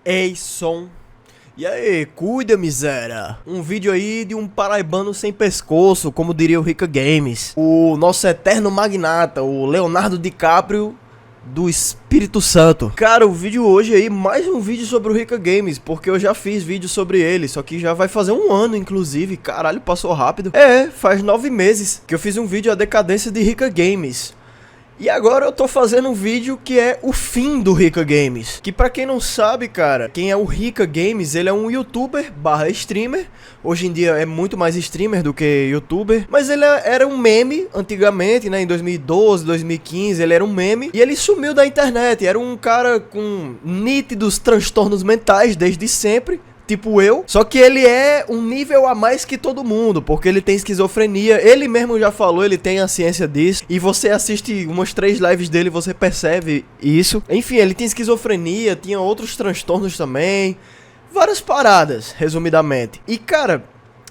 Ei, som. E aí, cuida, miséria. Um vídeo aí de um paraibano sem pescoço, como diria o Rica Games. O nosso eterno magnata, o Leonardo DiCaprio do Espírito Santo. Cara, o vídeo hoje aí, mais um vídeo sobre o Rica Games, porque eu já fiz vídeo sobre ele, só que já vai fazer um ano, inclusive. Caralho, passou rápido. Faz 9 meses que eu fiz um vídeo A Decadência de Rica Games. E agora eu tô fazendo um vídeo que é o fim do Rica Games. Que pra quem não sabe, cara, quem é o Rica Games, ele é um youtuber barra streamer. Hoje em dia é muito mais streamer do que youtuber. Mas ele era um meme antigamente, né? Em 2012, 2015, ele era um meme. E ele sumiu da internet. Era um cara com nítidos transtornos mentais desde sempre. Tipo eu, só que ele é um nível a mais que todo mundo, porque ele tem esquizofrenia, ele mesmo já falou, ele tem a ciência disso, e você assiste umas 3 lives dele e você percebe isso. Enfim, ele tem esquizofrenia, tinha outros transtornos também, várias paradas, resumidamente. E cara,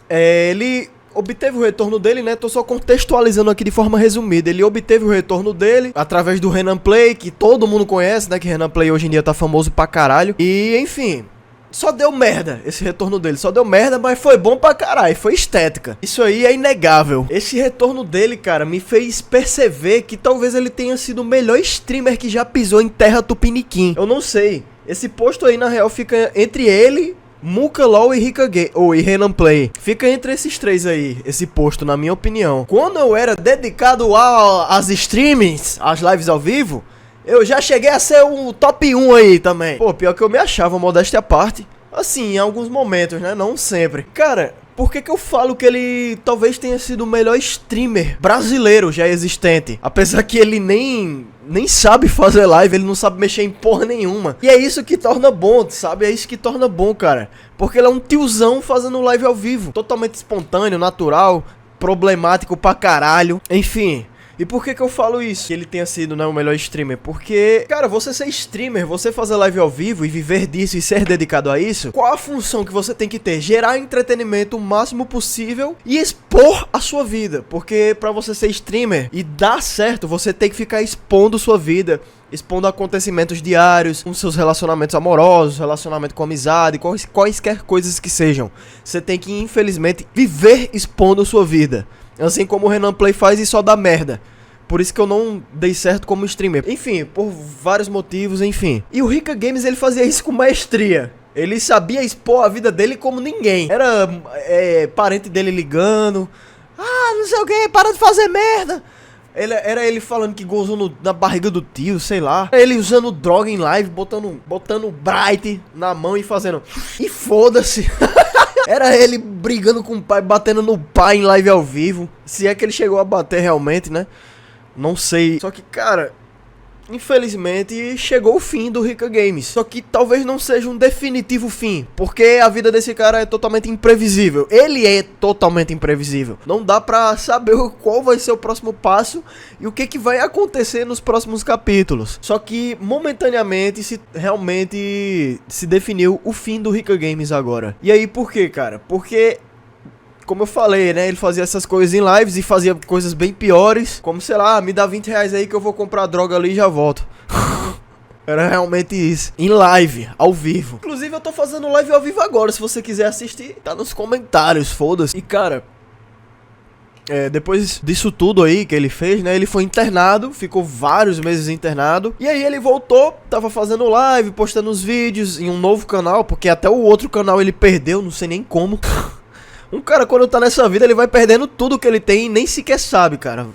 ele obteve o retorno dele, né? Tô só contextualizando aqui de forma resumida. Ele obteve o retorno dele através do Renan Play, que todo mundo conhece, né? Que Renan Play hoje em dia tá famoso pra caralho. E enfim, só deu merda esse retorno dele, só deu merda, mas foi bom pra caralho, foi estética. Isso aí é inegável. Esse retorno dele, cara, me fez perceber que talvez ele tenha sido o melhor streamer que já pisou em terra tupiniquim. Eu não sei, esse posto aí na real fica entre ele, Mukalol e Rica Game, e Renan Play. Fica entre esses três aí, esse posto, na minha opinião. Quando eu era dedicado às streamings, às lives ao vivo, eu já cheguei a ser o top 1 aí também. Pô, pior que eu me achava, modéstia à parte. Assim, em alguns momentos, né? Não sempre. Cara, por que eu falo que ele talvez tenha sido o melhor streamer brasileiro já existente? Apesar que ele nem sabe fazer live, ele não sabe mexer em porra nenhuma. E é isso que torna bom, sabe? É isso que torna bom, cara. Porque ele é um tiozão fazendo live ao vivo. Totalmente espontâneo, natural, problemático pra caralho. Enfim. E por que eu falo isso? Que ele tenha sido, né, o melhor streamer? Porque, cara, você ser streamer, você fazer live ao vivo e viver disso e ser dedicado a isso, qual a função que você tem que ter? Gerar entretenimento o máximo possível e expor a sua vida. Porque pra você ser streamer e dar certo, você tem que ficar expondo sua vida, expondo acontecimentos diários, com seus relacionamentos amorosos, relacionamento com amizade, quaisquer coisas que sejam. Você tem que, infelizmente, viver expondo sua vida. Assim como o Renan Play faz e só dá merda. Por isso que eu não dei certo como streamer. Enfim, por vários motivos, enfim. E o Rica Games, ele fazia isso com maestria. Ele sabia expor a vida dele como ninguém. Era parente dele ligando. Ah, não sei o que, para de fazer merda. Era ele falando que gozou na barriga do tio, sei lá. Ele usando droga em live, botando Bright na mão e fazendo... E foda-se. Era ele brigando com o pai, batendo no pai em live ao vivo. Se é que ele chegou a bater realmente, né? Não sei. Só que, cara, infelizmente chegou o fim do Rica Games. Só que talvez não seja um definitivo fim, porque a vida desse cara é totalmente imprevisível. Ele é totalmente imprevisível. Não dá pra saber qual vai ser o próximo passo e o que vai acontecer nos próximos capítulos. Só que momentaneamente realmente se definiu o fim do Rica Games agora. E aí por quê, cara? Porque, como eu falei, né, ele fazia essas coisas em lives e fazia coisas bem piores, como, sei lá, me dá 20 reais aí que eu vou comprar droga ali e já volto. Era realmente isso. Em live, ao vivo. Inclusive eu tô fazendo live ao vivo agora, se você quiser assistir, tá nos comentários, foda-se. E cara, depois disso tudo aí que ele fez, né, ele foi internado, ficou vários meses internado. E aí ele voltou, tava fazendo live, postando os vídeos em um novo canal, porque até o outro canal ele perdeu, não sei nem como. Um cara, quando tá nessa vida, ele vai perdendo tudo que ele tem e nem sequer sabe, cara.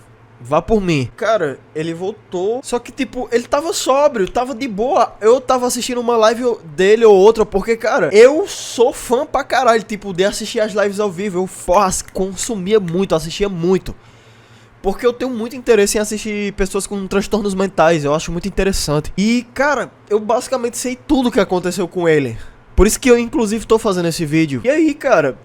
Vá por mim. Cara, ele voltou. Só que, tipo, ele tava sóbrio, tava de boa. Eu tava assistindo uma live dele ou outra, porque, cara, eu sou fã pra caralho, tipo, de assistir as lives ao vivo. Eu consumia muito, assistia muito. Porque eu tenho muito interesse em assistir pessoas com transtornos mentais. Eu acho muito interessante. E, cara, eu basicamente sei tudo que aconteceu com ele. Por isso que eu, inclusive, tô fazendo esse vídeo. E aí, cara,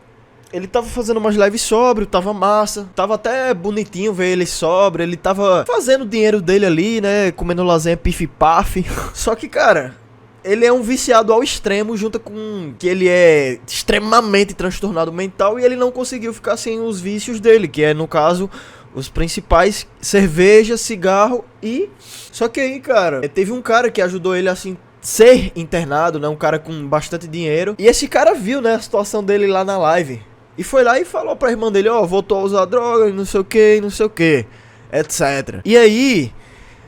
ele tava fazendo umas lives sóbrio, tava massa. Tava até bonitinho ver ele sóbrio. Ele tava fazendo o dinheiro dele ali, né? Comendo lasanha pif-paf. Só que, cara, ele é um viciado ao extremo, junto com que ele é extremamente transtornado mental. E ele não conseguiu ficar sem os vícios dele, que é, no caso, os principais: cerveja, cigarro e... Só que aí, cara, teve um cara que ajudou ele, assim, ser internado, né? Um cara com bastante dinheiro. E esse cara viu, né, a situação dele lá na live. E foi lá e falou pra irmã dele, ó, voltou a usar droga, não sei o que, não sei o que, etc. E aí,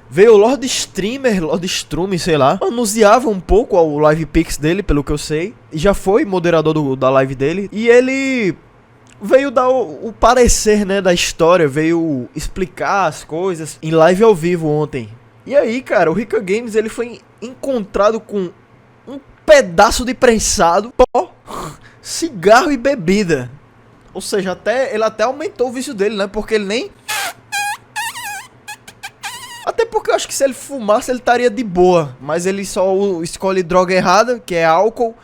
veio o Lord Streamer, Lord Strume, sei lá, anunciava um pouco o Live Pix dele, pelo que eu sei. E já foi moderador da live dele. E ele veio dar o parecer, né, da história, veio explicar as coisas em live ao vivo ontem. E aí, cara, o Rica Games, ele foi encontrado com um pedaço de prensado, pó, cigarro e bebida. Ou seja, ele até aumentou o vício dele, né? Porque ele nem... Até porque eu acho que se ele fumasse, ele estaria de boa. Mas ele só escolhe droga errada, que é álcool,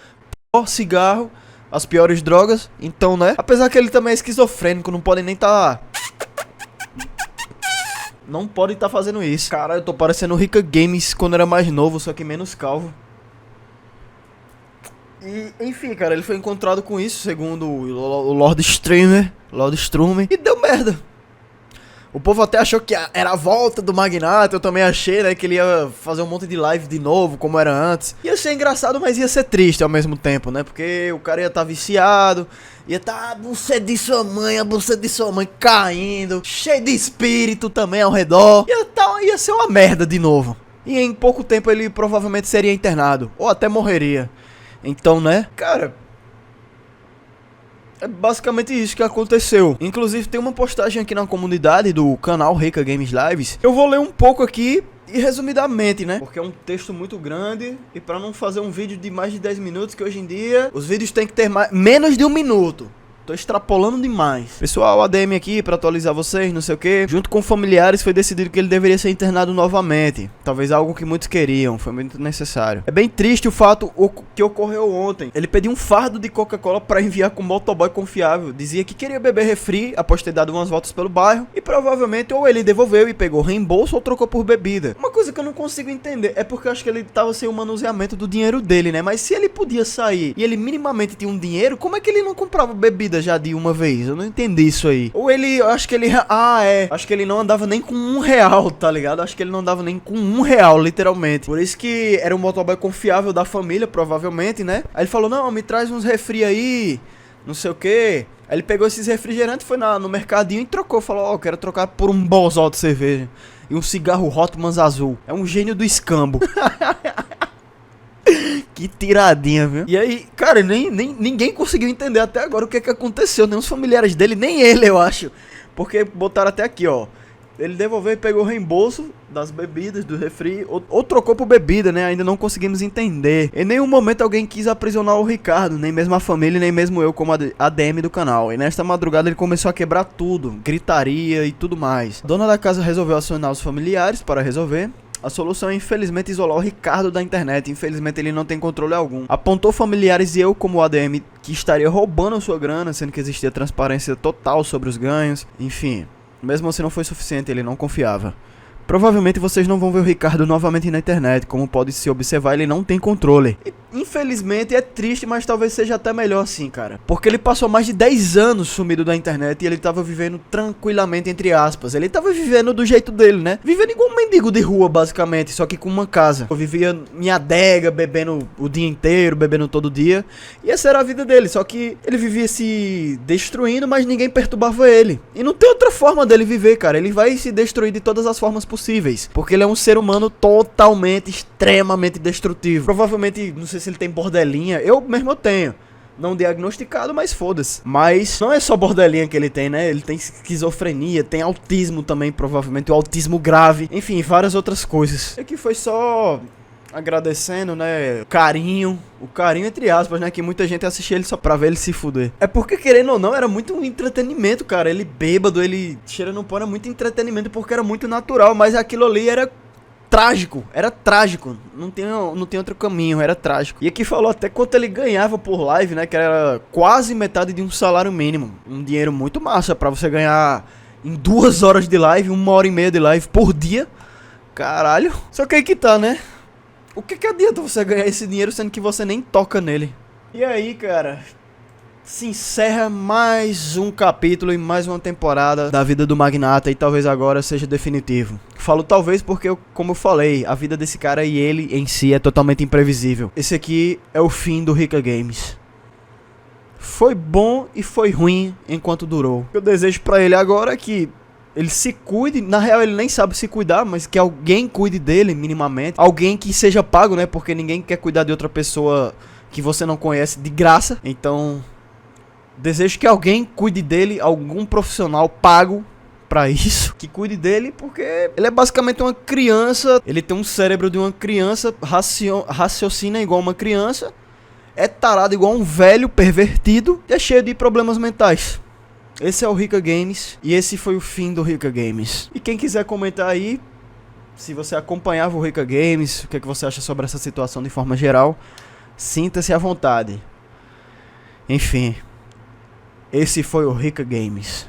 pó, cigarro, as piores drogas. Então, né? Apesar que ele também é esquizofrênico, não pode nem tá... Não pode estar fazendo isso. Cara, eu tô parecendo o Rica Games quando era mais novo, só que menos calvo. E, enfim, cara, ele foi encontrado com isso, segundo o Lord Streamer, Lord Strume, e deu merda. O povo até achou que era a volta do Magnata, eu também achei, né, que ele ia fazer um monte de live de novo, como era antes. Ia ser engraçado, mas ia ser triste ao mesmo tempo, né, porque o cara ia estar viciado, ia estar a buceta de sua mãe caindo, cheio de espírito também ao redor. Ia ser uma merda de novo. E em pouco tempo ele provavelmente seria internado, ou até morreria. Então, né, cara... É basicamente isso que aconteceu. Inclusive tem uma postagem aqui na comunidade do canal Rica Games Lives. Eu vou ler um pouco aqui e resumidamente, né? Porque é um texto muito grande e pra não fazer um vídeo de mais de 10 minutos, que hoje em dia os vídeos tem que ter menos de 1 minuto. Tô extrapolando demais. Pessoal, ADM aqui pra atualizar vocês, não sei o que. Junto com familiares foi decidido que ele deveria ser internado novamente. Talvez algo que muitos queriam, foi muito necessário. É bem triste o fato que ocorreu ontem. Ele pediu um fardo de Coca-Cola pra enviar com um motoboy confiável. Dizia que queria beber refri após ter dado umas voltas pelo bairro. E provavelmente ou ele devolveu e pegou reembolso ou trocou por bebida. Uma coisa que eu não consigo entender é porque eu acho que ele tava sem o manuseamento do dinheiro dele, né? Mas se ele podia sair e ele minimamente tinha um dinheiro, como é que ele não comprava bebida já de uma vez? Eu não entendi isso aí. Ou ele, eu acho que ele... acho que ele não andava nem com R$1, tá ligado? Acho que ele não andava nem com R$1, literalmente. Por isso que era um motoboy confiável da família, provavelmente, né? Aí ele falou, não, me traz uns refri aí, não sei o que. Aí ele pegou esses refrigerantes, foi no mercadinho e trocou. Falou, ó, quero trocar por um bolzol de cerveja e um cigarro Hotmans azul. É um gênio do escambo. Que tiradinha, viu? E aí, cara, ninguém conseguiu entender até agora o que aconteceu. Nem os familiares dele, nem ele, eu acho. Porque botaram até aqui, ó. Ele devolveu e pegou o reembolso das bebidas, do refri, ou trocou por bebida, né? Ainda não conseguimos entender. Em nenhum momento alguém quis aprisionar o Ricardo, nem mesmo a família, nem mesmo eu como ADM do canal. E nesta madrugada ele começou a quebrar tudo, gritaria e tudo mais. A dona da casa resolveu acionar os familiares para resolver. A solução é infelizmente isolar o Ricardo da internet. Infelizmente ele não tem controle algum. Apontou familiares e eu como ADM que estaria roubando a sua grana, sendo que existia transparência total sobre os ganhos. Enfim, mesmo assim não foi suficiente, ele não confiava. Provavelmente vocês não vão ver o Ricardo novamente na internet. Como pode se observar, ele não tem controle. E, infelizmente é triste, mas talvez seja até melhor assim, cara. Porque ele passou mais de 10 anos sumido da internet e ele tava vivendo tranquilamente, entre aspas. Ele tava vivendo do jeito dele, né? Vivendo igual um mendigo de rua, basicamente, só que com uma casa. Eu vivia em adega, bebendo o dia inteiro, bebendo todo dia. E essa era a vida dele, só que ele vivia se destruindo, mas ninguém perturbava ele. E não tem outra forma dele viver, cara. Ele vai se destruir de todas as formas possíveis, porque ele é um ser humano totalmente, extremamente destrutivo. Provavelmente, não sei se ele tem bordelinha, eu mesmo tenho. Não diagnosticado, mas foda-se. Mas não é só bordelinha que ele tem, né? Ele tem esquizofrenia, tem autismo também, provavelmente, o autismo grave. Enfim, várias outras coisas. Aqui foi só agradecendo, né, o carinho entre aspas, né, que muita gente assistia ele só pra ver ele se fuder. É porque, querendo ou não, era muito um entretenimento, cara. Ele bêbado, ele cheirando pó, era muito entretenimento porque era muito natural, mas aquilo ali era trágico, não tem outro caminho, era trágico. E aqui falou até quanto ele ganhava por live, né, que era quase metade de um salário mínimo. Um dinheiro muito massa pra você ganhar em 2 horas de live, 1h30 de live por dia. Caralho. Só que aí que tá, né? O que adianta você ganhar esse dinheiro sendo que você nem toca nele? E aí, cara, se encerra mais um capítulo e mais uma temporada da vida do Magnata, e talvez agora seja definitivo. Falo talvez porque, como eu falei, a vida desse cara e ele em si é totalmente imprevisível. Esse aqui é o fim do Rica Games. Foi bom e foi ruim enquanto durou. O que eu desejo pra ele agora é que ele se cuide. Na real ele nem sabe se cuidar, mas que alguém cuide dele minimamente. Alguém que seja pago, né? Porque ninguém quer cuidar de outra pessoa que você não conhece de graça. Então desejo que alguém cuide dele, algum profissional pago pra isso, que cuide dele, porque ele é basicamente uma criança. Ele tem um cérebro de uma criança, raciocina igual uma criança, é tarado igual um velho pervertido e é cheio de problemas mentais. Esse é o Rica Games e esse foi o fim do Rica Games. E quem quiser comentar aí, se você acompanhava o Rica Games, o que é que você acha sobre essa situação de forma geral, sinta-se à vontade. Enfim, esse foi o Rica Games.